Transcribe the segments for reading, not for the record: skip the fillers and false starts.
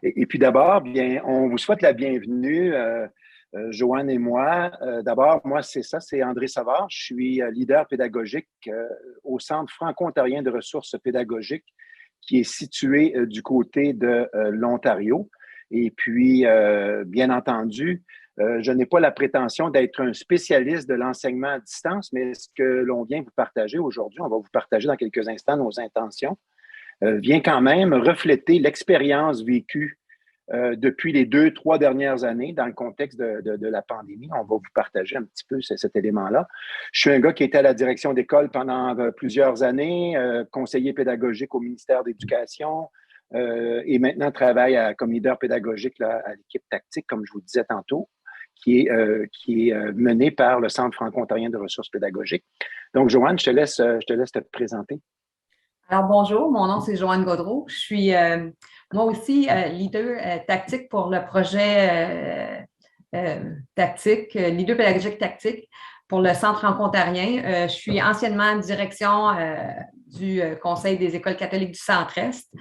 Et puis d'abord, bien, on vous souhaite la bienvenue, Joanne et moi. D'abord, moi, c'est André Savard. Je suis leader pédagogique au Centre franco-ontarien de ressources pédagogiques qui est situé du côté de l'Ontario. Et puis, bien entendu, je n'ai pas la prétention d'être un spécialiste de l'enseignement à distance, mais ce que l'on vient vous partager aujourd'hui, on va vous partager dans quelques instants nos intentions, vient quand même refléter l'expérience vécue depuis les 2, 3 dernières années dans le contexte de la pandémie. On va vous partager un petit peu cet élément-là. Je suis un gars qui était à la direction d'école pendant plusieurs années, conseiller pédagogique au ministère de l'Éducation et maintenant travaille comme leader pédagogique là, à l'équipe tactique, comme je vous disais tantôt, qui est menée par le Centre franco-ontarien de ressources pédagogiques. Donc, Joanne, je te laisse te présenter. Alors, bonjour, mon nom c'est Joanne Gaudreault. Je suis moi aussi leader tactique pour le projet tactique, leader pédagogique tactique pour le Centre franco-ontarien. Je suis anciennement en direction du Conseil des écoles catholiques du Centre-Est.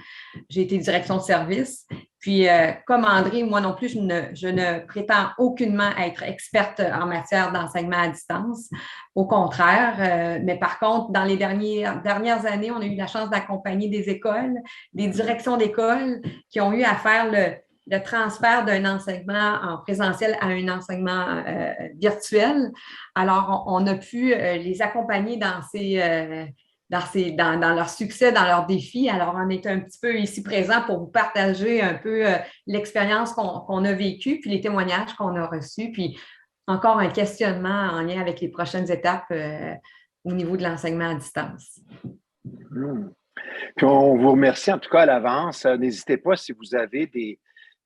J'ai été direction de service. Puis, comme André, moi non plus, je ne prétends aucunement être experte en matière d'enseignement à distance. Au contraire, mais par contre, dans les dernières années, on a eu la chance d'accompagner des écoles, des directions d'écoles qui ont eu à faire le transfert d'un enseignement en présentiel à un enseignement virtuel. Alors, on a pu les accompagner dans leur succès, dans leurs défis. Alors, on est un petit peu ici présent pour vous partager un peu l'expérience qu'on a vécue, puis les témoignages qu'on a reçus, puis encore un questionnement en lien avec les prochaines étapes au niveau de l'enseignement à distance. Puis on vous remercie en tout cas à l'avance. N'hésitez pas si vous avez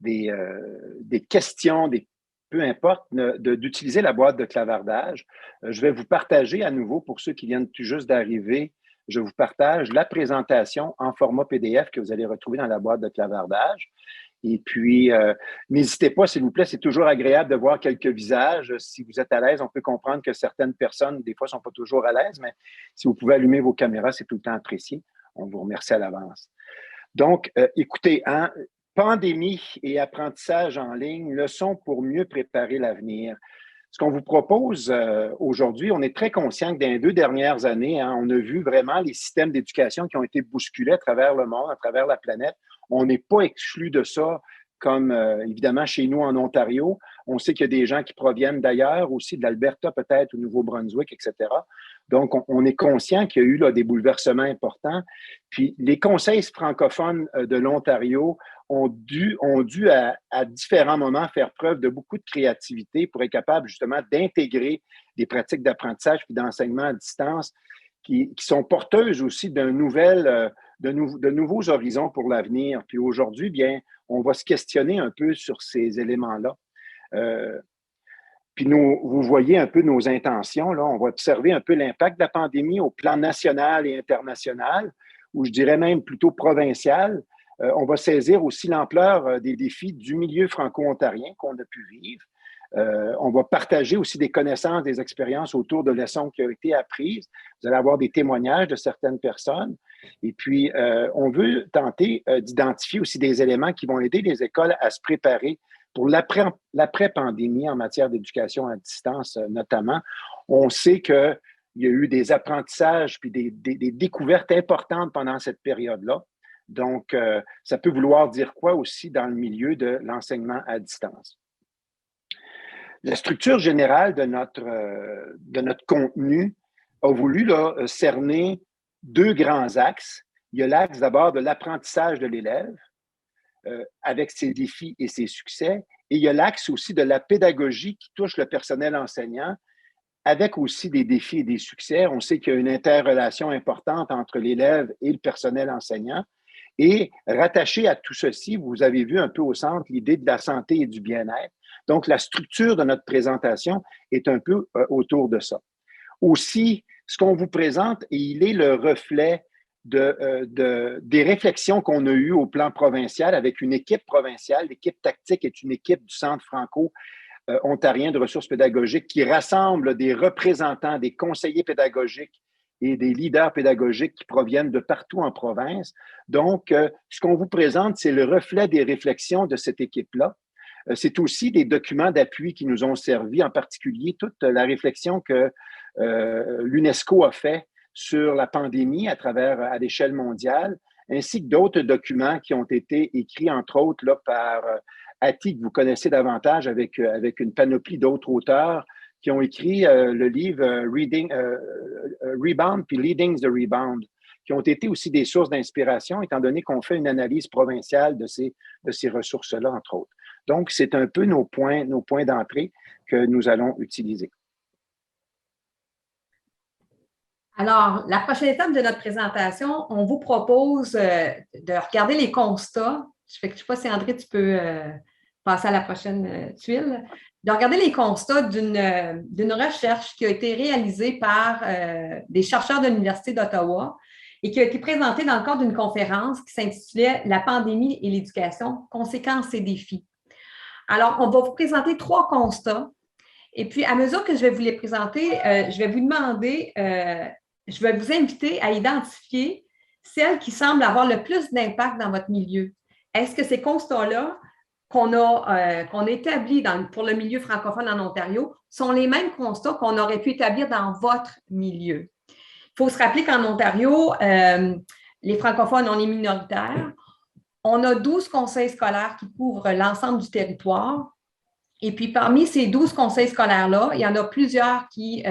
des questions, peu importe, d'utiliser la boîte de clavardage. Je vais vous partager à nouveau, pour ceux qui viennent tout juste d'arriver, je vous partage la présentation en format PDF que vous allez retrouver dans la boîte de clavardage. Et puis, n'hésitez pas, s'il vous plaît, c'est toujours agréable de voir quelques visages. Si vous êtes à l'aise, on peut comprendre que certaines personnes, des fois, ne sont pas toujours à l'aise, mais si vous pouvez allumer vos caméras, c'est tout le temps apprécié. On vous remercie à l'avance. Donc, écoutez, pandémie et apprentissage en ligne, leçons pour mieux préparer l'avenir. Ce qu'on vous propose aujourd'hui, on est très conscient que dans les 2 dernières années, on a vu vraiment les systèmes d'éducation qui ont été bousculés à travers le monde, à travers la planète. On n'est pas exclu de ça, comme évidemment chez nous en Ontario. On sait qu'il y a des gens qui proviennent d'ailleurs, aussi de l'Alberta peut-être, au Nouveau-Brunswick, etc. Donc, on est conscient qu'il y a eu là, des bouleversements importants. Puis, les conseils francophones de l'Ontario ont dû à différents moments faire preuve de beaucoup de créativité pour être capable justement d'intégrer des pratiques d'apprentissage puis d'enseignement à distance qui sont porteuses aussi de nouveaux horizons pour l'avenir. Puis aujourd'hui, bien, on va se questionner un peu sur ces éléments-là. Puis vous voyez un peu nos intentions. Là. On va observer un peu l'impact de la pandémie au plan national et international, ou je dirais même plutôt provincial. On va saisir aussi l'ampleur des défis du milieu franco-ontarien qu'on a pu vivre. On va partager aussi des connaissances, des expériences autour de leçons qui ont été apprises. Vous allez avoir des témoignages de certaines personnes. Et puis, on veut tenter d'identifier aussi des éléments qui vont aider les écoles à se préparer pour l'après-pandémie en matière d'éducation à distance notamment. On sait qu'il y a eu des apprentissages puis des découvertes importantes pendant cette période-là. Donc, ça peut vouloir dire quoi aussi dans le milieu de l'enseignement à distance? La structure générale de notre contenu a voulu là, cerner 2 grands axes. Il y a l'axe d'abord de l'apprentissage de l'élève avec ses défis et ses succès. Et il y a l'axe aussi de la pédagogie qui touche le personnel enseignant avec aussi des défis et des succès. On sait qu'il y a une interrelation importante entre l'élève et le personnel enseignant. Et rattaché à tout ceci, vous avez vu un peu au centre l'idée de la santé et du bien-être. Donc, la structure de notre présentation est un peu autour de ça. Aussi, ce qu'on vous présente, il est le reflet des réflexions qu'on a eues au plan provincial avec une équipe provinciale. L'équipe tactique est une équipe du Centre franco-ontarien de ressources pédagogiques qui rassemble des représentants, des conseillers pédagogiques et des leaders pédagogiques qui proviennent de partout en province. Donc, ce qu'on vous présente, c'est le reflet des réflexions de cette équipe-là. C'est aussi des documents d'appui qui nous ont servi, en particulier toute la réflexion que l'UNESCO a fait sur la pandémie à l'échelle mondiale, ainsi que d'autres documents qui ont été écrits, entre autres, là, par Hattie, que vous connaissez davantage, avec une panoplie d'autres auteurs qui ont écrit le livre Rebound puis Leading the Rebound, qui ont été aussi des sources d'inspiration, étant donné qu'on fait une analyse provinciale de ces ressources-là, entre autres. Donc, c'est un peu nos points d'entrée que nous allons utiliser. Alors, la prochaine étape de notre présentation, on vous propose de regarder les constats. Je ne sais pas si André, tu peux passer à la prochaine tuile. De regarder les constats d'une recherche qui a été réalisée par des chercheurs de l'Université d'Ottawa et qui a été présentée dans le cadre d'une conférence qui s'intitulait « La pandémie et l'éducation, conséquences et défis ». Alors, on va vous présenter 3 constats. Et puis, à mesure que je vais vous les présenter, je vais vous demander, je vais vous inviter à identifier celles qui semblent avoir le plus d'impact dans votre milieu. Est-ce que ces constats-là qu'on a établis pour le milieu francophone en Ontario sont les mêmes constats qu'on aurait pu établir dans votre milieu? Il faut se rappeler qu'en Ontario, les francophones, on est minoritaires. On a 12 conseils scolaires qui couvrent l'ensemble du territoire. Et puis, parmi ces 12 conseils scolaires-là, il y en a plusieurs qui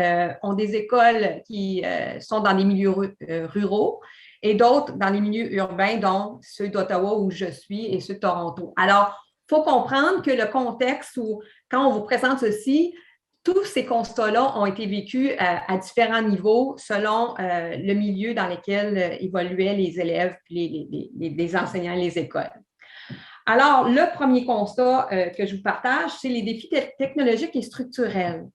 ont des écoles qui sont dans des milieux ruraux et d'autres dans les milieux urbains, dont ceux d'Ottawa où je suis et ceux de Toronto. Alors, il faut comprendre que le contexte où, quand on vous présente ceci, tous ces constats-là ont été vécus à différents niveaux selon le milieu dans lequel évoluaient les élèves, les enseignants et les écoles. Alors, le premier constat que je vous partage, c'est les défis technologiques et structurels.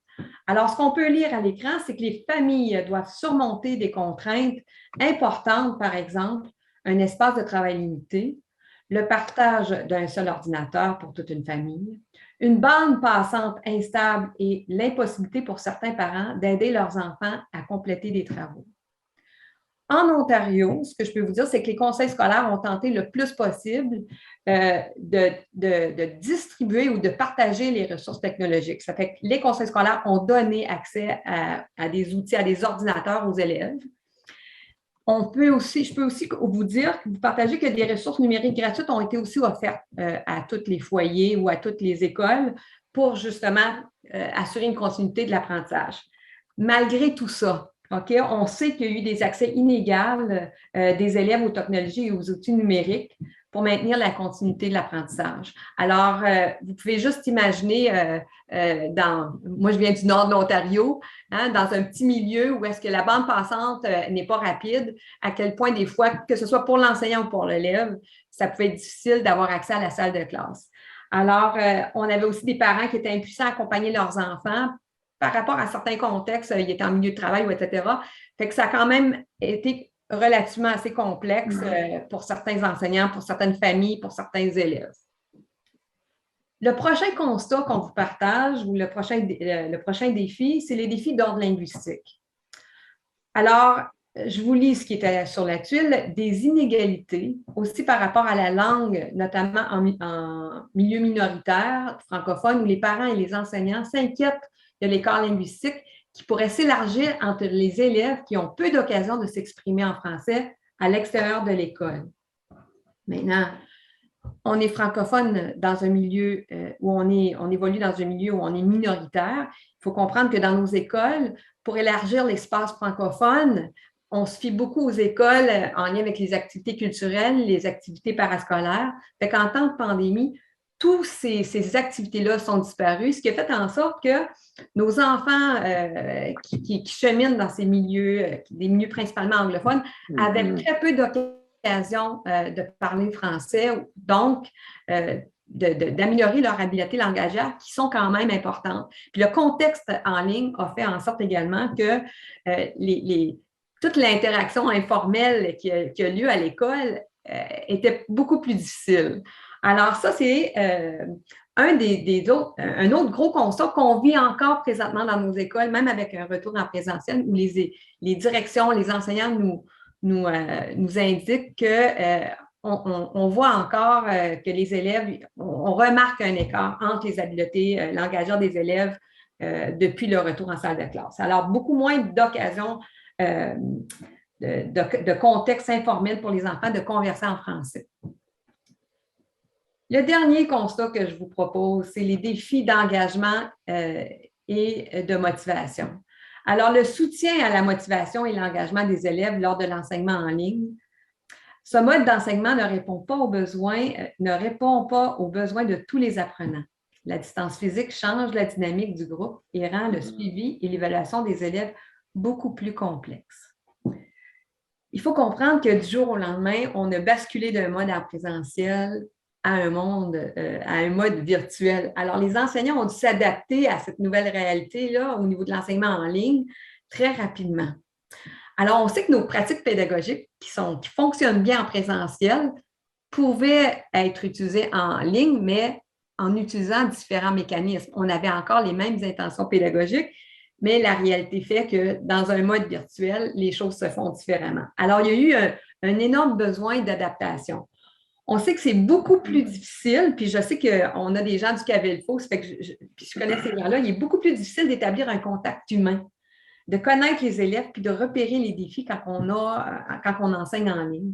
Alors, ce qu'on peut lire à l'écran, c'est que les familles doivent surmonter des contraintes importantes, par exemple, un espace de travail limité, le partage d'un seul ordinateur pour toute une famille, une bande passante instable et l'impossibilité pour certains parents d'aider leurs enfants à compléter des travaux. En Ontario, ce que je peux vous dire, c'est que les conseils scolaires ont tenté le plus possible de distribuer ou de partager les ressources technologiques. Ça fait que les conseils scolaires ont donné accès à des outils, à des ordinateurs aux élèves. Je peux aussi vous dire, vous partager que des ressources numériques gratuites ont été aussi offertes à tous les foyers ou à toutes les écoles pour justement assurer une continuité de l'apprentissage. Malgré tout ça, OK, on sait qu'il y a eu des accès inégaux des élèves aux technologies et aux outils numériques pour maintenir la continuité de l'apprentissage. Alors, vous pouvez juste imaginer, moi je viens du nord de l'Ontario, hein, dans un petit milieu où est-ce que la bande passante n'est pas rapide, à quel point des fois, que ce soit pour l'enseignant ou pour l'élève, ça pouvait être difficile d'avoir accès à la salle de classe. Alors, on avait aussi des parents qui étaient impuissants à accompagner leurs enfants par rapport à certains contextes, ils étaient en milieu de travail, etc. Fait que ça a quand même été relativement assez complexe pour certains enseignants, pour certaines familles, pour certains élèves. Le prochain constat qu'on vous partage ou le prochain défi, c'est les défis d'ordre linguistique. Alors, je vous lis ce qui était sur la tuile, des inégalités, aussi par rapport à la langue, notamment en milieu minoritaire, francophone, où les parents et les enseignants s'inquiètent de l'écart linguistique qui pourrait s'élargir entre les élèves qui ont peu d'occasion de s'exprimer en français à l'extérieur de l'école. Maintenant, on est francophone dans un milieu où on évolue dans un milieu où on est minoritaire. Il faut comprendre que dans nos écoles, pour élargir l'espace francophone, on se fie beaucoup aux écoles en lien avec les activités culturelles, les activités parascolaires. Fait qu'en temps de pandémie, toutes ces activités-là sont disparues, ce qui a fait en sorte que nos enfants qui cheminent dans ces milieux, des milieux principalement anglophones, avaient très peu d'occasion de parler français, donc d'améliorer leur habileté langagière, qui sont quand même importantes. Puis le contexte en ligne a fait en sorte également que toute l'interaction informelle qui a lieu à l'école était beaucoup plus difficile. Alors ça, c'est un autre gros constat qu'on vit encore présentement dans nos écoles, même avec un retour en présentiel, où les directions, les enseignants nous indiquent que on voit encore que les élèves, on remarque un écart entre les habiletés, l'engagement des élèves depuis le retour en salle de classe. Alors, beaucoup moins d'occasions de contexte informel pour les enfants de converser en français. Le dernier constat que je vous propose, c'est les défis d'engagement et de motivation. Alors, le soutien à la motivation et l'engagement des élèves lors de l'enseignement en ligne, ce mode d'enseignement ne répond pas aux besoins de tous les apprenants. La distance physique change la dynamique du groupe et rend le suivi et l'évaluation des élèves beaucoup plus complexes. Il faut comprendre que du jour au lendemain, on a basculé d'un mode en présentiel à un mode virtuel. Alors, les enseignants ont dû s'adapter à cette nouvelle réalité-là au niveau de l'enseignement en ligne très rapidement. Alors, on sait que nos pratiques pédagogiques qui fonctionnent bien en présentiel pouvaient être utilisées en ligne, mais en utilisant différents mécanismes. On avait encore les mêmes intentions pédagogiques, mais la réalité fait que dans un mode virtuel, les choses se font différemment. Alors, il y a eu un énorme besoin d'adaptation. On sait que c'est beaucoup plus difficile, puis je sais qu'on a des gens du Cavelfo, ça fait que je connais ces gens-là, il est beaucoup plus difficile d'établir un contact humain, de connaître les élèves, puis de repérer les défis quand on enseigne en ligne.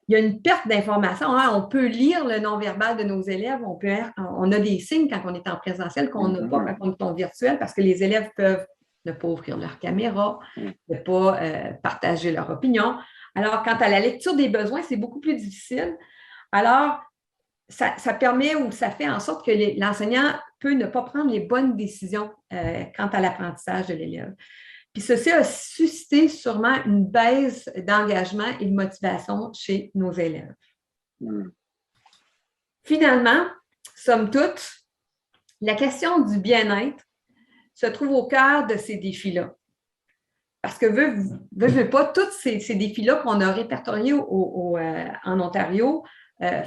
Il y a une perte d'information. Hein? On peut lire le non-verbal de nos élèves, on a des signes quand on est en présentiel qu'on n'a pas quand on est en virtuel, parce que les élèves peuvent ne pas ouvrir leur caméra, ne pas partager leur opinion. Alors, quant à la lecture des besoins, c'est beaucoup plus difficile. Alors, ça permet ou ça fait en sorte que l'enseignant peut ne pas prendre les bonnes décisions quant à l'apprentissage de l'élève. Puis ceci a suscité sûrement une baisse d'engagement et de motivation chez nos élèves. Finalement, somme toute, la question du bien-être se trouve au cœur de ces défis-là. Parce que veux pas, tous ces défis-là qu'on a répertoriés en Ontario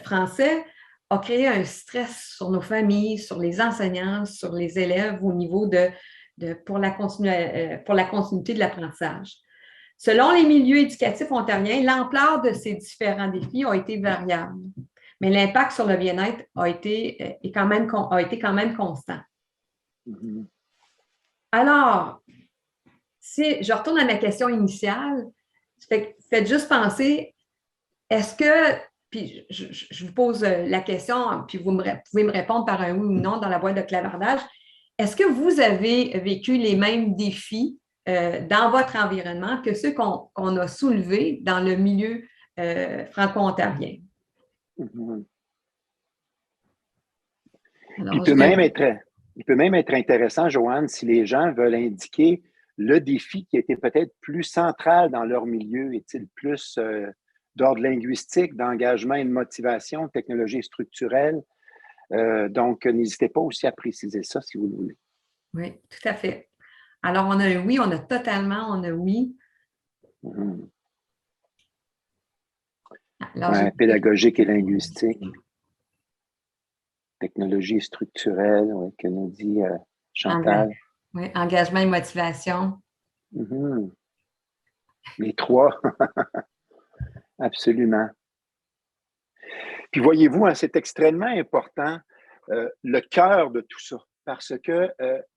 français a créé un stress sur nos familles, sur les enseignants, sur les élèves au niveau pour la continuité de l'apprentissage. Selon les milieux éducatifs ontariens, l'ampleur de ces différents défis a été variable, mais l'impact sur le bien-être a été quand même constant. Alors, si je retourne à ma question initiale, faites juste penser, est-ce que, puis je vous pose la question, puis vous pouvez me répondre par un oui ou non dans la boîte de clavardage, est-ce que vous avez vécu les mêmes défis dans votre environnement que ceux qu'on a soulevés dans le milieu franco-ontarien? Il peut même être intéressant, Joanne, si les gens veulent indiquer le défi qui était peut-être plus central dans leur milieu. Est-il plus d'ordre linguistique, d'engagement et de motivation, technologie structurelle? Donc, n'hésitez pas aussi à préciser ça si vous le voulez. Oui, tout à fait. Alors, on a un oui, on a oui. Pédagogique et linguistique. Technologie structurelle, que nous dit Chantal. Oui, engagement et motivation. Les trois. Absolument. Puis voyez-vous, hein, c'est extrêmement important, le cœur de tout ça, parce que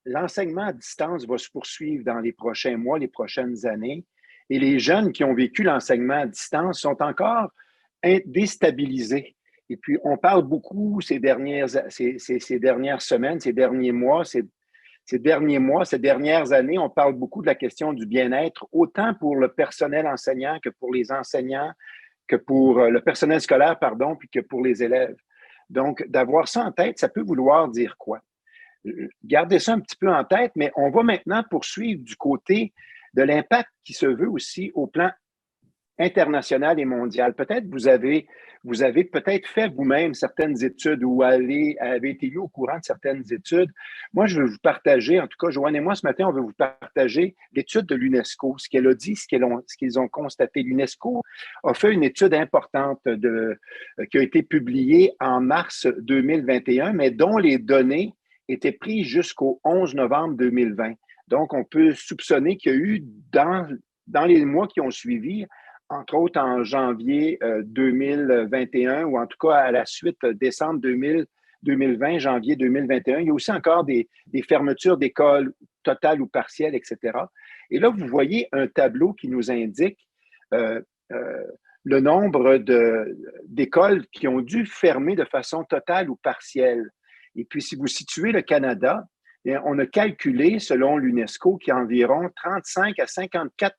l'enseignement à distance va se poursuivre dans les prochains mois, les prochaines années, et les jeunes qui ont vécu l'enseignement à distance sont encore déstabilisés. Et puis, on parle beaucoup ces dernières semaines, ces derniers mois, ces dernières années, on parle beaucoup de la question du bien-être, autant pour le personnel enseignant que pour les enseignants, que pour le personnel scolaire, puis que pour les élèves. Donc, d'avoir ça en tête, ça peut vouloir dire quoi? Gardez ça un petit peu en tête, mais on va maintenant poursuivre du côté de l'impact qui se veut aussi au plan internationale et mondiale. Peut-être vous avez peut-être fait vous-même certaines études ou avez été mis au courant de certaines études. Moi, je veux vous partager, en tout cas, Joanne et moi, ce matin, on veut vous partager l'étude de l'UNESCO, ce qu'elle a dit, ce qu'ils ont constaté. L'UNESCO a fait une étude importante qui a été publiée en mars 2021, mais dont les données étaient prises jusqu'au 11 novembre 2020. Donc, on peut soupçonner qu'il y a eu dans les mois qui ont suivi, entre autres en janvier 2021 ou en tout cas à la suite décembre 2020, janvier 2021, il y a aussi encore des fermetures d'écoles totales ou partielles, etc. Et là, vous voyez un tableau qui nous indique le nombre d'écoles qui ont dû fermer de façon totale ou partielle. Et puis, si vous situez le Canada, on a calculé, selon l'UNESCO, qu'il y a environ 35 à 54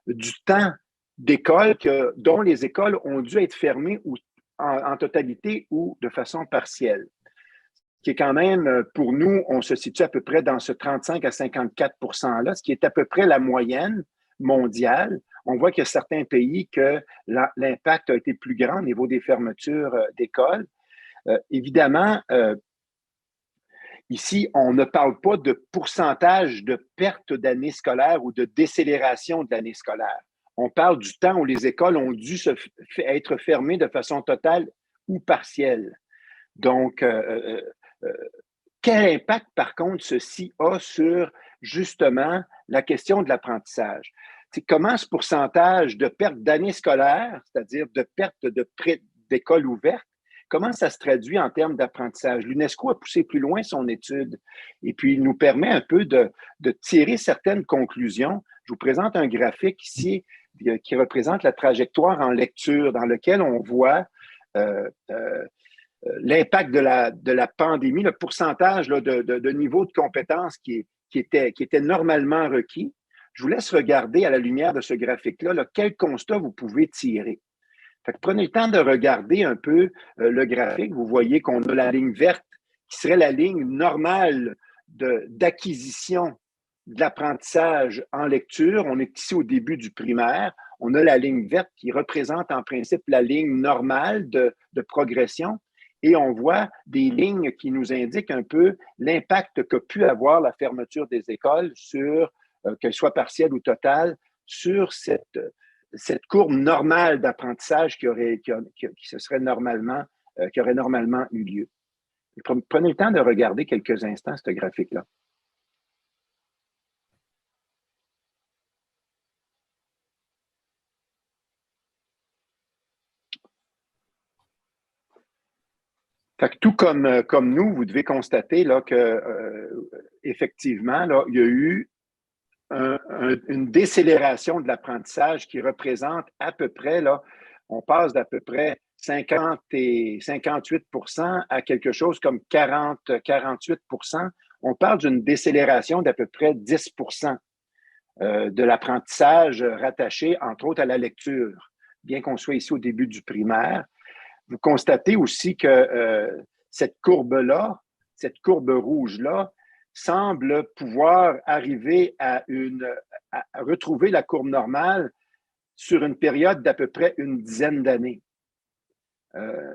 du temps d'école dont les écoles ont dû être fermées en totalité ou de façon partielle. Qui est quand même, pour nous, on se situe à peu près dans ce 35 à 54 %-là, ce qui est à peu près la moyenne mondiale. On voit qu'il y a certains pays que l'impact a été plus grand au niveau des fermetures d'écoles. Évidemment, ici, on ne parle pas de pourcentage de perte d'année scolaire ou de décélération de l'année scolaire. On parle du temps où les écoles ont dû être fermées de façon totale ou partielle. Donc, quel impact, par contre, ceci a sur, justement, la question de l'apprentissage? Comment ce pourcentage de perte d'année scolaire, c'est-à-dire de perte d'école ouverte, comment ça se traduit en termes d'apprentissage? L'UNESCO a poussé plus loin son étude et puis il nous permet un peu de tirer certaines conclusions. Je vous présente un graphique ici qui représente la trajectoire en lecture dans lequel on voit l'impact de la pandémie, le pourcentage là, de niveau de compétences qui était normalement requis. Je vous laisse regarder à la lumière de ce graphique-là quel constat vous pouvez tirer. Fait que prenez le temps de regarder un peu le graphique. Vous voyez qu'on a la ligne verte qui serait la ligne normale d'acquisition de l'apprentissage en lecture. On est ici au début du primaire. On a la ligne verte qui représente en principe la ligne normale de progression. Et on voit des lignes qui nous indiquent un peu l'impact qu'a pu avoir la fermeture des écoles sur, qu'elle soit partielle ou totale, sur cette courbe normale d'apprentissage qui aurait normalement eu lieu. Prenez le temps de regarder quelques instants ce graphique-là. Fait que tout comme nous, vous devez constater là, que effectivement, là, il y a eu une décélération de l'apprentissage qui représente à peu près, là, on passe d'à peu près 50 et 58 à quelque chose comme 48 On parle d'une décélération d'à peu près 10 de l'apprentissage rattaché, entre autres, à la lecture. Bien qu'on soit ici au début du primaire, vous constatez aussi que cette courbe-là, cette courbe rouge-là, semble pouvoir arriver à retrouver la courbe normale sur une période d'à peu près une dizaine d'années.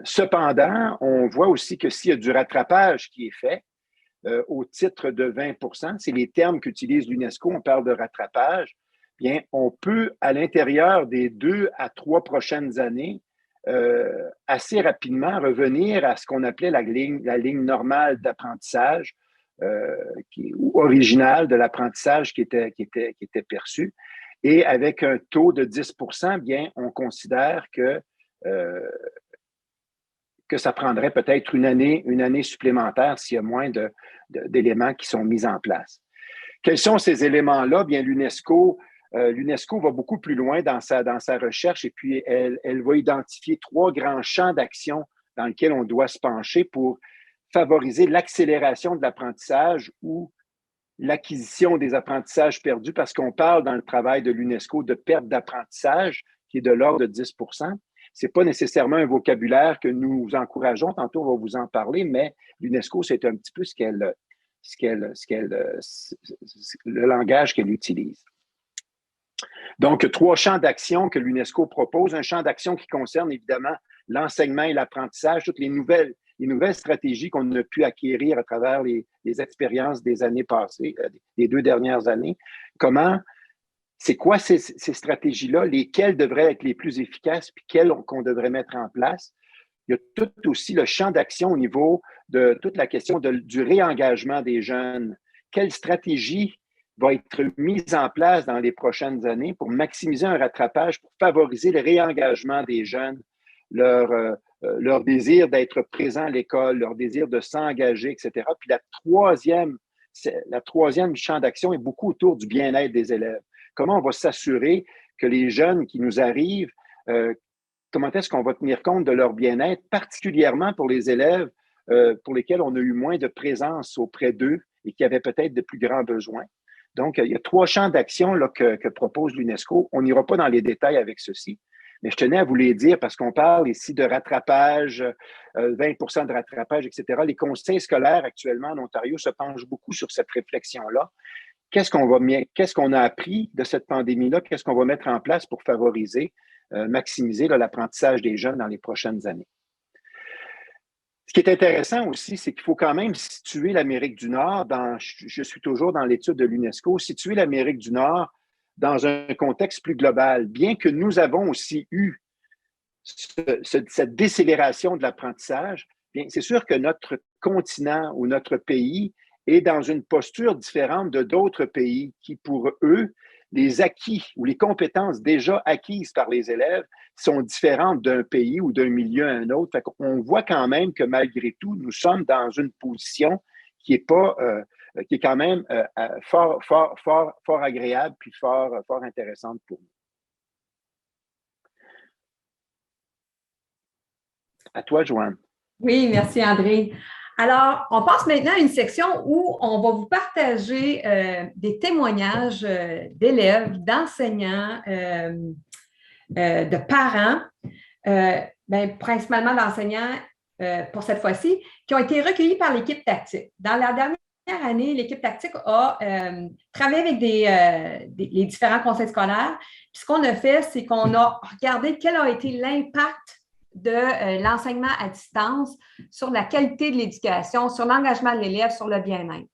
Cependant, on voit aussi que s'il y a du rattrapage qui est fait au titre de 20 c'est les termes qu'utilise l'UNESCO, on parle de rattrapage, bien, on peut, à l'intérieur des 2 à 3 prochaines années, assez rapidement revenir à ce qu'on appelait la ligne normale d'apprentissage, ou originale de l'apprentissage qui était perçu. Et avec un taux de 10 bien, on considère que ça prendrait peut-être une année supplémentaire s'il y a moins d'éléments qui sont mis en place. Quels sont ces éléments-là? Bien, l'UNESCO va beaucoup plus loin dans sa recherche et puis elle va identifier 3 grands champs d'action dans lesquels on doit se pencher pour favoriser l'accélération de l'apprentissage ou l'acquisition des apprentissages perdus, parce qu'on parle dans le travail de l'UNESCO de perte d'apprentissage qui est de l'ordre de 10 Ce n'est pas nécessairement un vocabulaire que nous encourageons, tantôt on va vous en parler, mais l'UNESCO, c'est un petit peu le langage qu'elle utilise. Donc, 3 champs d'action que l'UNESCO propose. Un champ d'action qui concerne évidemment l'enseignement et l'apprentissage, toutes les nouvelles stratégies qu'on a pu acquérir à travers les expériences des années passées, des 2 dernières années. C'est quoi ces stratégies-là, lesquelles devraient être les plus efficaces, puis quelles qu'on devrait mettre en place. Il y a tout aussi le champ d'action au niveau de toute la question du réengagement des jeunes. Quelle stratégie va être mise en place dans les prochaines années pour maximiser un rattrapage, pour favoriser le réengagement des jeunes, leur désir d'être présent à l'école, leur désir de s'engager, etc. Puis la troisième champ d'action est beaucoup autour du bien-être des élèves. Comment on va s'assurer que les jeunes qui nous arrivent, comment est-ce qu'on va tenir compte de leur bien-être, particulièrement pour les élèves pour lesquels on a eu moins de présence auprès d'eux et qui avaient peut-être de plus grands besoins. Donc, il y a 3 champs d'action que propose l'UNESCO. On n'ira pas dans les détails avec ceci, mais je tenais à vous les dire parce qu'on parle ici de rattrapage, 20 de rattrapage, etc. Les conseils scolaires actuellement en Ontario se penchent beaucoup sur cette réflexion-là. Qu'est-ce qu'on a appris de cette pandémie-là? Qu'est-ce qu'on va mettre en place pour favoriser, maximiser l'apprentissage des jeunes dans les prochaines années? Ce qui est intéressant aussi, c'est qu'il faut quand même situer l'Amérique du Nord je suis toujours dans l'étude de l'UNESCO, situer l'Amérique du Nord dans un contexte plus global. Bien que nous avons aussi eu cette décélération de l'apprentissage, bien, c'est sûr que notre continent ou notre pays est dans une posture différente de d'autres pays qui, pour eux, les acquis ou les compétences déjà acquises par les élèves sont différentes d'un pays ou d'un milieu à un autre. On voit quand même que malgré tout, nous sommes dans une position qui est quand même fort agréable puis fort intéressante pour nous. À toi, Joanne. Oui, merci André. Alors, on passe maintenant à une section où on va vous partager des témoignages d'élèves, d'enseignants, de parents, principalement d'enseignants pour cette fois-ci, qui ont été recueillis par l'équipe tactique. Dans la dernière année, l'équipe tactique a travaillé avec les différents conseils scolaires. Puis ce qu'on a fait, c'est qu'on a regardé quel a été l'impact de l'enseignement à distance sur la qualité de l'éducation, sur l'engagement de l'élève, sur le bien-être.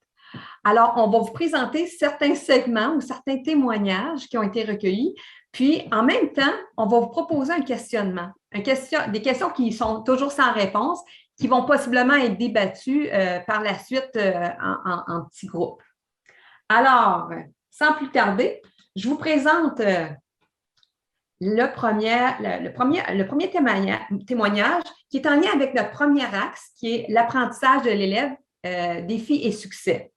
Alors, on va vous présenter certains segments ou certains témoignages qui ont été recueillis. Puis, en même temps, on va vous proposer un questionnement, des questions qui sont toujours sans réponse, qui vont possiblement être débattues par la suite en petits groupes. Alors, sans plus tarder, je vous présente le premier témoignage qui est en lien avec notre premier axe, qui est l'apprentissage de l'élève, défis et succès.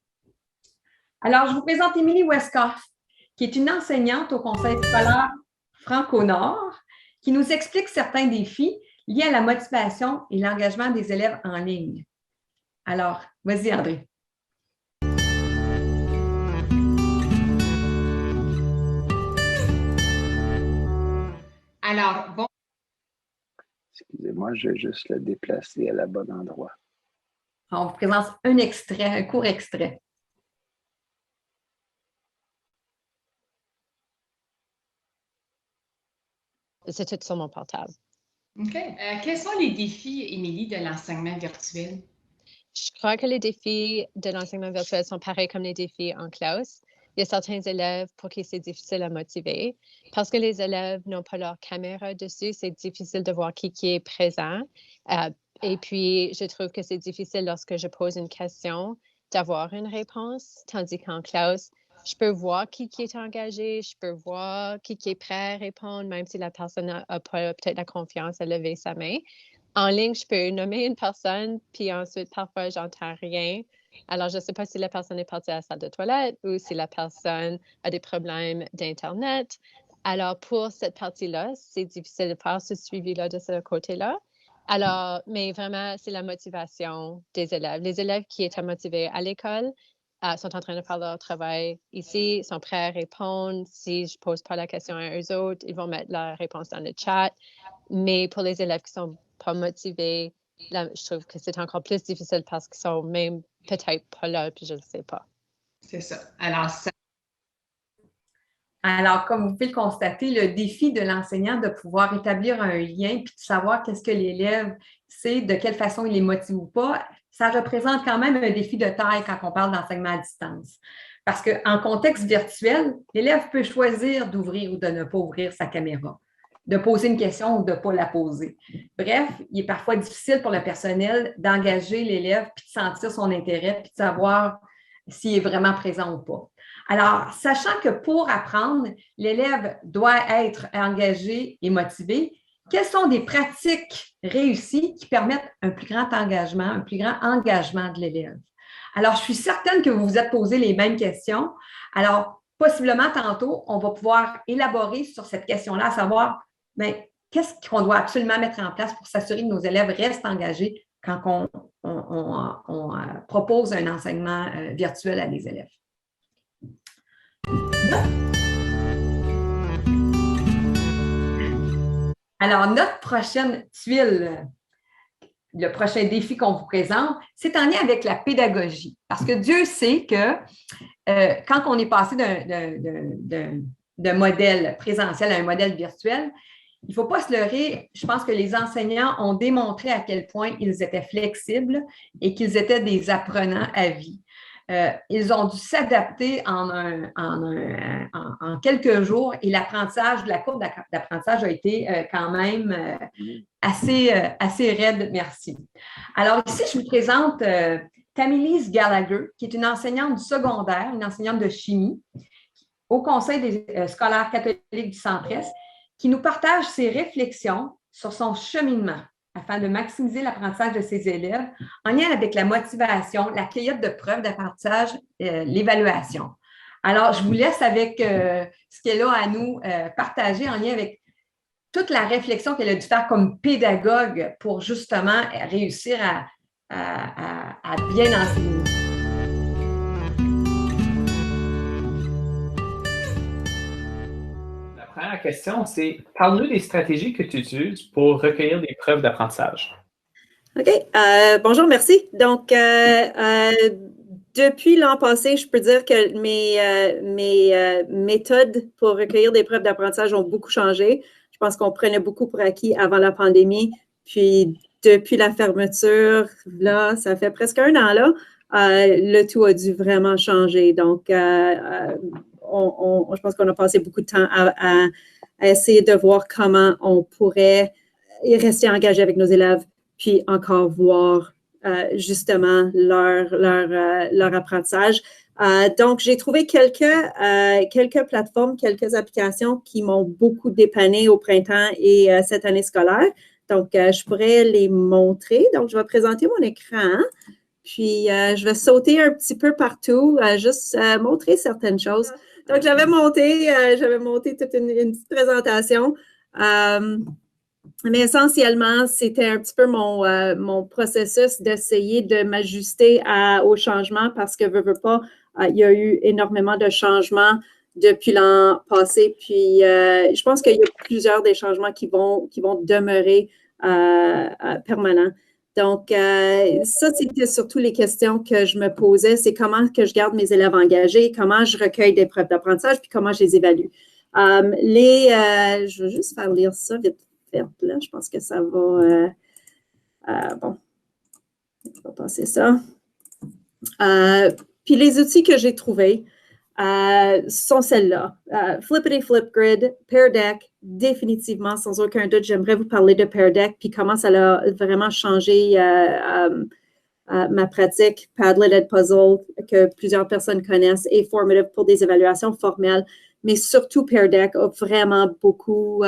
Alors, je vous présente Émilie Westcott, qui est une enseignante au Conseil scolaire Franco-Nord, qui nous explique certains défis liés à la motivation et l'engagement des élèves en ligne. Alors, vas-y, André. Alors, bon. Excusez-moi, je vais juste le déplacer à la bonne endroit. On vous présente un extrait, un court extrait. C'est tout sur mon portable. OK. Quels sont les défis, Émilie, de l'enseignement virtuel? Je crois que les défis de l'enseignement virtuel sont pareils comme les défis en classe. Il y a certains élèves pour qui c'est difficile à motiver. Parce que les élèves n'ont pas leur caméra dessus, c'est difficile de voir qui est présent. Et puis, je trouve que c'est difficile lorsque je pose une question d'avoir une réponse, tandis qu'en classe, je peux voir qui est engagé, je peux voir qui est prêt à répondre, même si la personne n'a pas peut-être la confiance à lever sa main. En ligne, je peux nommer une personne, puis ensuite, parfois, j'entends rien. Alors, je ne sais pas si la personne est partie à la salle de toilette ou si la personne a des problèmes d'Internet. Alors, pour cette partie-là, c'est difficile de faire ce suivi-là de ce côté-là. Alors, mais vraiment, c'est la motivation des élèves. Les élèves qui étaient motivés à l'école sont en train de faire leur travail ici, sont prêts à répondre. Si je ne pose pas la question à eux autres, ils vont mettre la réponse dans le chat. Mais pour les élèves qui sont pas motivés, là, je trouve que c'est encore plus difficile parce qu'ils sont même peut-être pas là, puis je ne le sais pas. C'est ça. Alors, ça... Alors, comme vous pouvez le constater, le défi de l'enseignant de pouvoir établir un lien puis de savoir qu'est-ce que l'élève sait, de quelle façon il est motivé ou pas, ça représente quand même un défi de taille quand on parle d'enseignement à distance. Parce qu'en contexte virtuel, l'élève peut choisir d'ouvrir ou de ne pas ouvrir sa caméra, de poser une question ou de ne pas la poser. Bref, il est parfois difficile pour le personnel d'engager l'élève puis de sentir son intérêt puis de savoir s'il est vraiment présent ou pas. Alors, sachant que pour apprendre, l'élève doit être engagé et motivé, quelles sont des pratiques réussies qui permettent un plus grand engagement de l'élève? Alors, je suis certaine que vous vous êtes posé les mêmes questions. Alors, possiblement, tantôt, on va pouvoir élaborer sur cette question-là, à savoir, bien, qu'est-ce qu'on doit absolument mettre en place pour s'assurer que nos élèves restent engagés quand on propose un enseignement virtuel à des élèves. Alors, notre prochaine tuile, le prochain défi qu'on vous présente, c'est en lien avec la pédagogie. Parce que Dieu sait que quand on est passé d'un modèle présentiel à un modèle virtuel, il ne faut pas se leurrer. Je pense que les enseignants ont démontré à quel point ils étaient flexibles et qu'ils étaient des apprenants à vie. Ils ont dû s'adapter en quelques jours et l'apprentissage, la courbe d'apprentissage a été quand même assez raide, merci. Alors ici, je vous présente Tamilise Gallagher, qui est une enseignante du secondaire, une enseignante de chimie au Conseil des scolaires catholiques du Centre-Est, qui nous partage ses réflexions sur son cheminement afin de maximiser l'apprentissage de ses élèves en lien avec la motivation, la cueillette de preuves d'apprentissage, l'évaluation. Alors, je vous laisse avec ce qu'elle a à nous partager en lien avec toute la réflexion qu'elle a dû faire comme pédagogue pour justement réussir à bien enseigner. La première question, c'est parle-nous des stratégies que tu utilises pour recueillir des preuves d'apprentissage. OK. Bonjour, merci. Donc, depuis l'an passé, je peux dire que mes méthodes pour recueillir des preuves d'apprentissage ont beaucoup changé. Je pense qu'on prenait beaucoup pour acquis avant la pandémie. Puis, depuis la fermeture, là, ça fait presque un an, là, le tout a dû vraiment changer. Donc, je pense qu'on a passé beaucoup de temps à essayer de voir comment on pourrait rester engagé avec nos élèves, puis encore voir justement leur apprentissage. Donc, j'ai trouvé quelques plateformes, quelques applications qui m'ont beaucoup dépanné au printemps et cette année scolaire. Donc, je pourrais les montrer. Donc, je vais présenter mon écran. Puis, je vais sauter un petit peu partout, juste montrer certaines choses. Donc, j'avais monté toute une petite présentation. Mais essentiellement, c'était un petit peu mon processus d'essayer de m'ajuster au changement parce que, veux pas, il y a eu énormément de changements depuis l'an passé. Puis, je pense qu'il y a plusieurs des changements qui vont demeurer permanents. Donc, ça, c'était surtout les questions que je me posais. C'est comment que je garde mes élèves engagés, comment je recueille des preuves d'apprentissage, puis comment je les évalue. Je vais juste faire lire ça vite fait. Là, je pense que ça va... bon, on va passer ça. Puis les outils que j'ai trouvés sont celles-là. Flippity Flipgrid, Pear Deck, définitivement, sans aucun doute, j'aimerais vous parler de Pear Deck, puis comment ça a vraiment changé ma pratique. Padlet Edpuzzle, que plusieurs personnes connaissent, est formative pour des évaluations formelles, mais surtout Pear Deck a vraiment beaucoup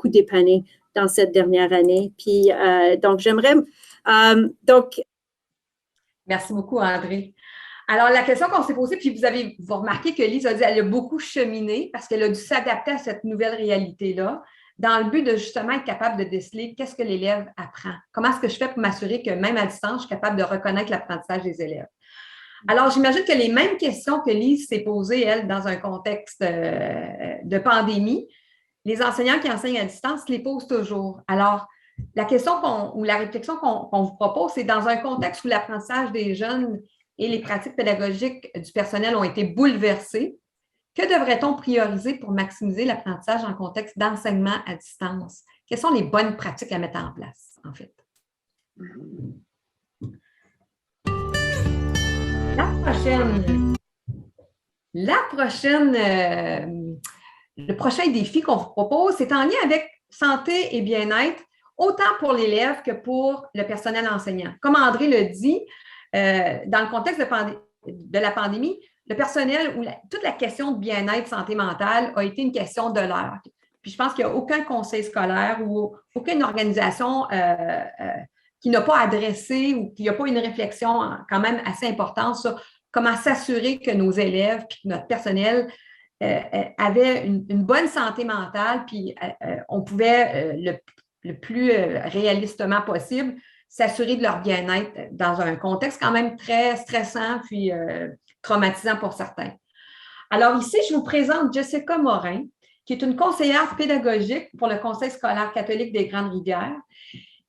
dépanné dans cette dernière année. Puis, donc, j'aimerais... Merci beaucoup, André. Alors, la question qu'on s'est posée, puis vous remarquez que Lise a dit qu'elle a beaucoup cheminé parce qu'elle a dû s'adapter à cette nouvelle réalité-là dans le but de justement être capable de déceler qu'est-ce que l'élève apprend. Comment est-ce que je fais pour m'assurer que même à distance, je suis capable de reconnaître l'apprentissage des élèves. Alors, j'imagine que les mêmes questions que Lise s'est posées, elle, dans un contexte de pandémie, les enseignants qui enseignent à distance les posent toujours. Alors, la question ou la réflexion qu'on vous propose, c'est dans un contexte où l'apprentissage des jeunes et les pratiques pédagogiques du personnel ont été bouleversées, Que devrait-on prioriser pour maximiser l'apprentissage en contexte d'enseignement à distance? Quelles sont les bonnes pratiques à mettre en place, en fait? Le prochain défi qu'on vous propose, c'est en lien avec santé et bien-être, autant pour l'élève que pour le personnel enseignant. Comme André le dit, dans le contexte de la pandémie, le personnel ou toute la question de bien-être, santé mentale a été une question de l'heure. Puis je pense qu'il n'y a aucun conseil scolaire ou aucune organisation qui n'a pas adressé ou qui n'a pas une réflexion quand même assez importante sur comment s'assurer que nos élèves et notre personnel avaient une bonne santé mentale, puis on pouvait le plus réalistement possible s'assurer de leur bien-être dans un contexte quand même très stressant puis traumatisant pour certains. Alors ici, je vous présente Jessica Morin, qui est une conseillère pédagogique pour le Conseil scolaire catholique des Grandes-Rivières.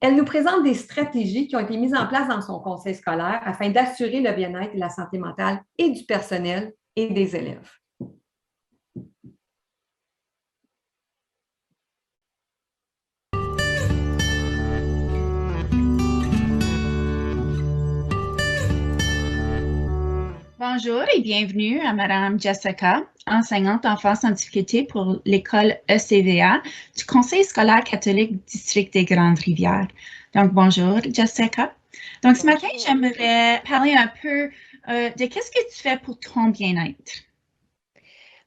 Elle nous présente des stratégies qui ont été mises en place dans son conseil scolaire afin d'assurer le bien-être et la santé mentale et du personnel et des élèves. Bonjour et bienvenue à Madame Jessica, enseignante enfance en difficulté pour l'école ECVA du Conseil scolaire catholique District des Grandes-Rivières. Donc, bonjour Jessica. Donc, ce matin, j'aimerais parler un peu de qu'est-ce que tu fais pour ton bien-être.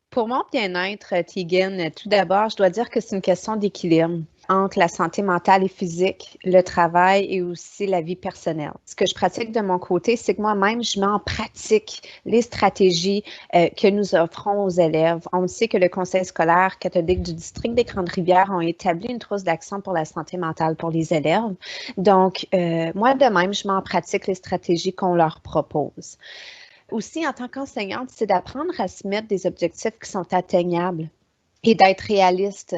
Pour mon bien-être, Tegan, tout d'abord, je dois dire que c'est une question d'équilibre entre la santé mentale et physique, le travail et aussi la vie personnelle. Ce que je pratique de mon côté, c'est que moi-même, je mets en pratique les stratégies que nous offrons aux élèves. On sait que le Conseil scolaire catholique du District des Grandes-Rivières a établi une trousse d'action pour la santé mentale pour les élèves. Donc, moi, de même, je mets en pratique les stratégies qu'on leur propose. Aussi, en tant qu'enseignante, c'est d'apprendre à se mettre des objectifs qui sont atteignables et d'être réaliste.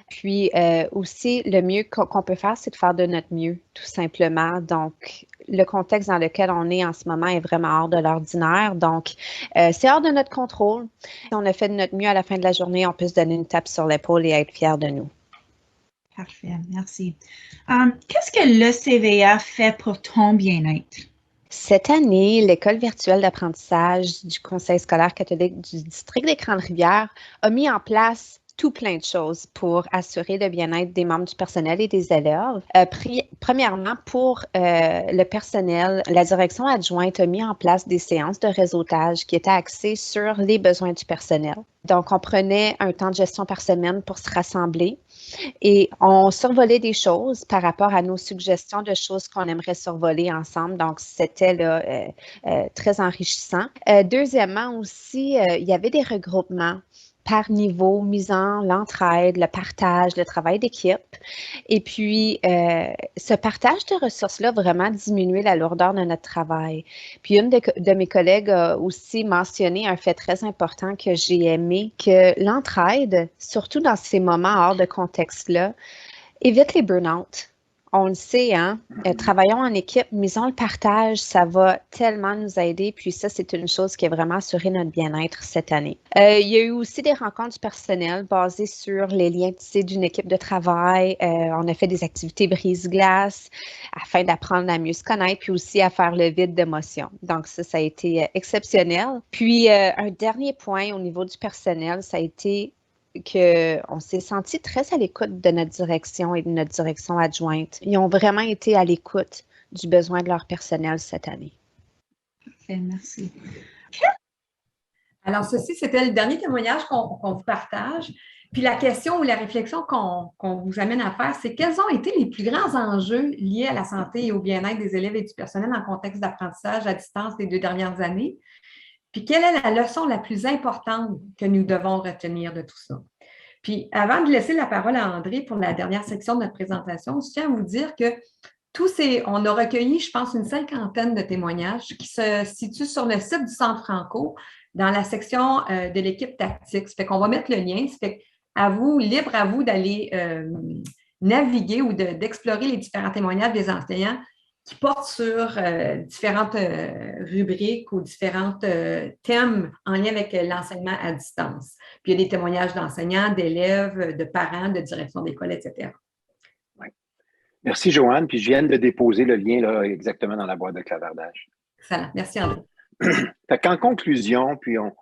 Puis aussi, le mieux qu'on peut faire, c'est de faire de notre mieux, tout simplement. Donc, le contexte dans lequel on est en ce moment est vraiment hors de l'ordinaire. Donc, c'est hors de notre contrôle. Si on a fait de notre mieux à la fin de la journée, on peut se donner une tape sur l'épaule et être fier de nous. Parfait, merci. Qu'est-ce que l'ECVA fait pour ton bien-être? Cette année, l'École virtuelle d'apprentissage du Conseil scolaire catholique du District des Grandes-Rivières a mis en place tout plein de choses pour assurer le bien-être des membres du personnel et des élèves. Premièrement, pour le personnel, la direction adjointe a mis en place des séances de réseautage qui étaient axées sur les besoins du personnel. Donc, on prenait un temps de gestion par semaine pour se rassembler et on survolait des choses par rapport à nos suggestions de choses qu'on aimerait survoler ensemble. Donc, c'était là, très enrichissant. Deuxièmement aussi, il y avait des regroupements par niveau, misant l'entraide, le partage, le travail d'équipe. Et puis, ce partage de ressources-là a vraiment diminué la lourdeur de notre travail. Puis, une de mes collègues a aussi mentionné un fait très important que j'ai aimé, que l'entraide, surtout dans ces moments hors de contexte-là, évite les burn-out. On le sait, hein? Travaillons en équipe, misons le partage, ça va tellement nous aider. Puis ça, c'est une chose qui a vraiment assuré notre bien-être cette année. Il y a eu aussi des rencontres du personnel basées sur les liens tissés d'une équipe de travail. On a fait des activités brise-glace afin d'apprendre à mieux se connaître, puis aussi à faire le vide d'émotions. Donc ça a été exceptionnel. Puis un dernier point au niveau du personnel, ça a été qu'on s'est senti très à l'écoute de notre direction et de notre direction adjointe. Ils ont vraiment été à l'écoute du besoin de leur personnel cette année. Parfait, merci. Alors, ceci, c'était le dernier témoignage qu'on vous partage. Puis la question ou la réflexion qu'on vous amène à faire, c'est quels ont été les plus grands enjeux liés à la santé et au bien-être des élèves et du personnel en contexte d'apprentissage à distance des 2 dernières années? Puis, quelle est la leçon la plus importante que nous devons retenir de tout ça? Puis, avant de laisser la parole à André pour la dernière section de notre présentation, je tiens à vous dire que on a recueilli, je pense, une 50aine de témoignages qui se situent sur le site du Centre Franco dans la section de l'équipe tactique. Ça fait qu'on va mettre le lien. Ça fait à vous, libre à vous d'aller naviguer ou d'explorer les différents témoignages des enseignants qui portent sur différentes rubriques ou différents thèmes en lien avec l'enseignement à distance. Puis il y a des témoignages d'enseignants, d'élèves, de parents, de direction d'école, etc. Ouais. Merci, Joanne. Puis je viens de déposer le lien là, exactement dans la boîte de clavardage. Excellent. Merci, André. En conclusion, puis on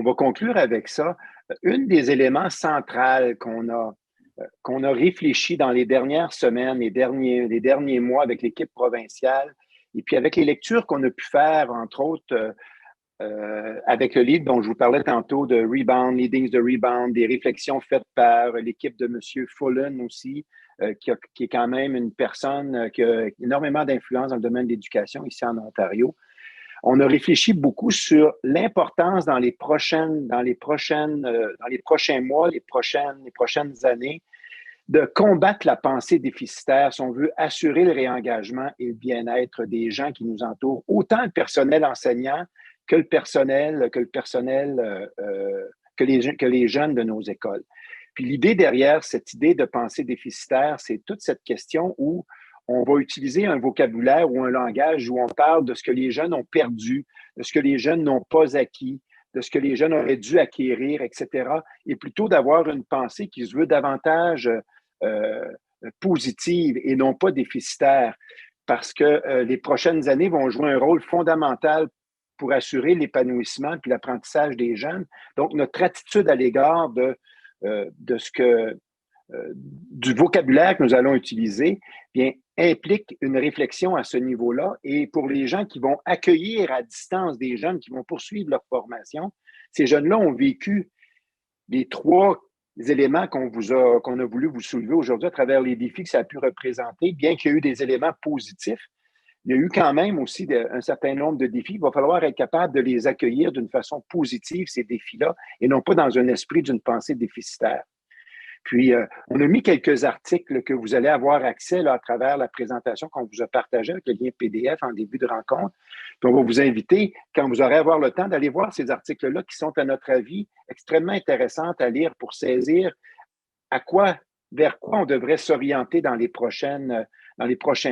va conclure avec ça, un des éléments centraux qu'on a réfléchi dans les dernières semaines, les derniers mois avec l'équipe provinciale, et puis avec les lectures qu'on a pu faire, entre autres, avec le livre dont je vous parlais tantôt de Rebound, Leadings de Rebound, des réflexions faites par l'équipe de M. Fullen aussi, qui est quand même une personne qui a énormément d'influence dans le domaine de l'éducation ici en Ontario. On a réfléchi beaucoup sur l'importance dans les prochains mois, les prochaines années, de combattre la pensée déficitaire si on veut assurer le réengagement et le bien-être des gens qui nous entourent, autant le personnel enseignant que les jeunes de nos écoles. Puis l'idée derrière cette idée de pensée déficitaire, c'est toute cette question où on va utiliser un vocabulaire ou un langage où on parle de ce que les jeunes ont perdu, de ce que les jeunes n'ont pas acquis, de ce que les jeunes auraient dû acquérir, etc. Et plutôt d'avoir une pensée qui se veut davantage positive et non pas déficitaire, parce que les prochaines années vont jouer un rôle fondamental pour assurer l'épanouissement puis l'apprentissage des jeunes. Donc, notre attitude à l'égard du vocabulaire que nous allons utiliser, bien, implique une réflexion à ce niveau-là. Et pour les gens qui vont accueillir à distance des jeunes qui vont poursuivre leur formation, ces jeunes-là ont vécu les 3 éléments qu'on a voulu vous soulever aujourd'hui à travers les défis que ça a pu représenter, bien qu'il y ait eu des éléments positifs. Il y a eu quand même aussi un certain nombre de défis. Il va falloir être capable de les accueillir d'une façon positive, ces défis-là, et non pas dans un esprit d'une pensée déficitaire. Puis, on a mis quelques articles que vous allez avoir accès là, à travers la présentation qu'on vous a partagée avec le lien PDF en début de rencontre. Puis, on va vous inviter, quand vous aurez à avoir le temps, d'aller voir ces articles-là qui sont, à notre avis, extrêmement intéressants à lire pour saisir vers quoi on devrait s'orienter dans les prochains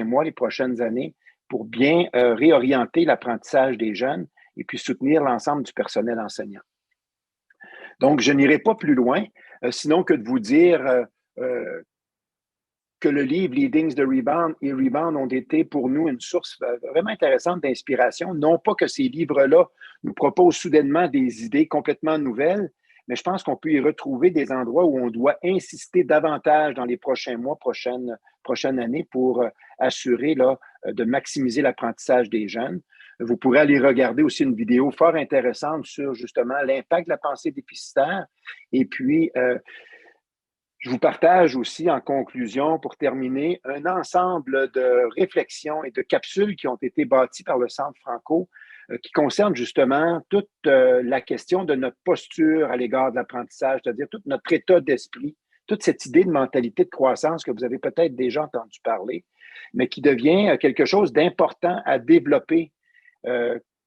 mois, les prochaines années, pour bien réorienter l'apprentissage des jeunes et puis soutenir l'ensemble du personnel enseignant. Donc, je n'irai pas plus loin, sinon que de vous dire que le livre Leadings de Rebound et Rebound ont été pour nous une source vraiment intéressante d'inspiration. Non pas que ces livres-là nous proposent soudainement des idées complètement nouvelles, mais je pense qu'on peut y retrouver des endroits où on doit insister davantage dans les prochains mois, prochaines années pour assurer là, de maximiser l'apprentissage des jeunes. Vous pourrez aller regarder aussi une vidéo fort intéressante sur justement l'impact de la pensée déficitaire. Et puis, je vous partage aussi en conclusion, pour terminer, un ensemble de réflexions et de capsules qui ont été bâties par le Centre Franco qui concernent justement toute la question de notre posture à l'égard de l'apprentissage, c'est-à-dire tout notre état d'esprit, toute cette idée de mentalité de croissance que vous avez peut-être déjà entendu parler, mais qui devient quelque chose d'important à développer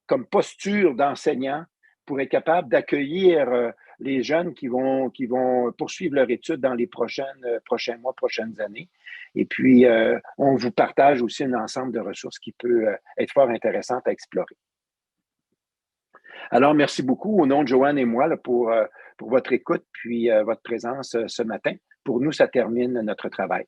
comme posture d'enseignant pour être capable d'accueillir les jeunes qui vont poursuivre leur étude dans les prochains mois, prochaines années. Et puis, on vous partage aussi un ensemble de ressources qui peut être fort intéressantes à explorer. Alors, merci beaucoup au nom de Joanne et moi là, pour votre écoute puis votre présence ce matin. Pour nous, ça termine notre travail.